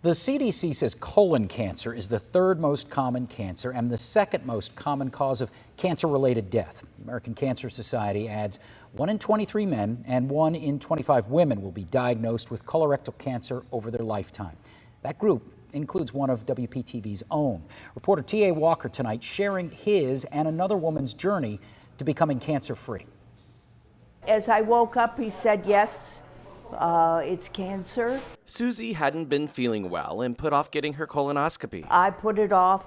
The CDC says colon cancer is the third most common cancer and the second most common cause of cancer-related death. The American Cancer Society adds 1 in 23 men and 1 in 25 women will be diagnosed with colorectal cancer over their lifetime. That group includes one of WPTV's own. Reporter T.A. Walker tonight sharing his and another woman's journey to becoming cancer-free. As I woke up, he said, yes, it's cancer. Suzy hadn't been feeling well and put off getting her colonoscopy. I put it off.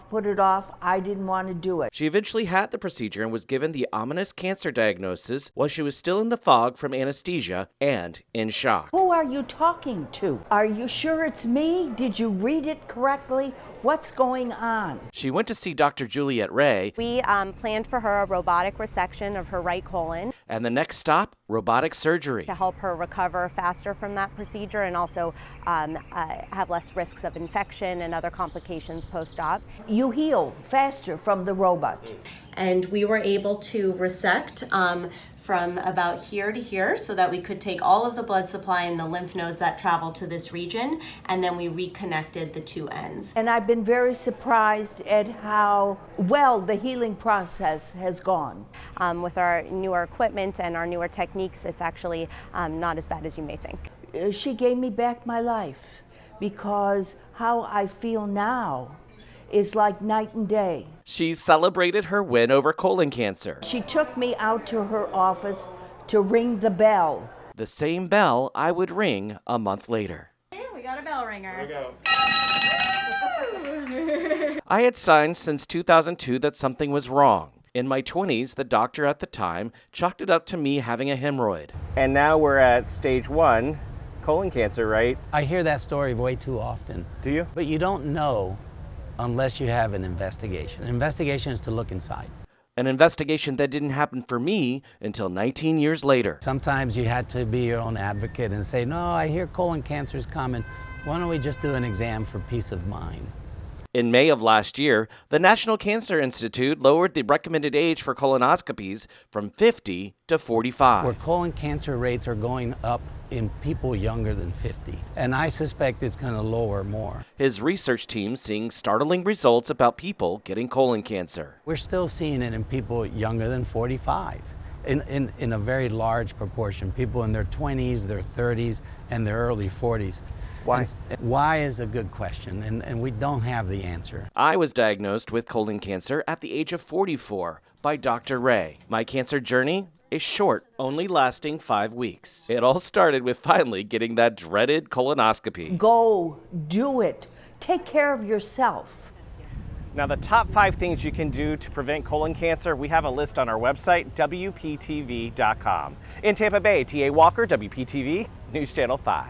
I didn't want to do it. She eventually had the procedure and was given the ominous cancer diagnosis while she was still in the fog from anesthesia and in shock. Who are you talking to? Are you sure it's me? Did you read it correctly? What's going on? She went to see Dr. Juliet Ray. We planned for her a robotic resection of her right colon. And the next stop, robotic surgery. To help her recover faster from that procedure and also have less risks of infection and other complications post-op. You heal faster from the robot. And we were able to resect from about here to here so that we could take all of the blood supply and the lymph nodes that travel to this region, and then we reconnected the two ends. And I've been very surprised at how well the healing process has gone. With our newer equipment and our newer techniques, it's actually not as bad as you may think. She gave me back my life because how I feel now is like night and day. She celebrated her win over colon cancer. She took me out to her office to ring the bell. The same bell I would ring a month later. Hey, we got a bell ringer. There we go. I had signs since 2002 that something was wrong. In my 20s, the doctor at the time chalked it up to me having a hemorrhoid. And now we're at stage 1, colon cancer, right? I hear that story way too often. Do you? But you don't know unless you have an investigation. An investigation is to look inside. An investigation that didn't happen for me until 19 years later. Sometimes you had to be your own advocate and say, no, I hear colon cancer is common. Why don't we just do an exam for peace of mind? In May of last year, the National Cancer Institute lowered the recommended age for colonoscopies from 50 to 45. Where colon cancer rates are going up in people younger than 50. And I suspect it's going to lower more. His research team seeing startling results about people getting colon cancer. We're still seeing it in people younger than 45. In a very large proportion. People in their 20s, their 30s, and their early 40s. Why? Why is a good question, and we don't have the answer. I was diagnosed with colon cancer at the age of 44 by Dr. Ray. My cancer journey is short, only lasting 5 weeks. It all started with finally getting that dreaded colonoscopy. Go, do it. Take care of yourself. Now, the top 5 things you can do to prevent colon cancer, we have a list on our website, WPTV.com. In Tampa Bay, T.A. Walker, WPTV, News Channel 5.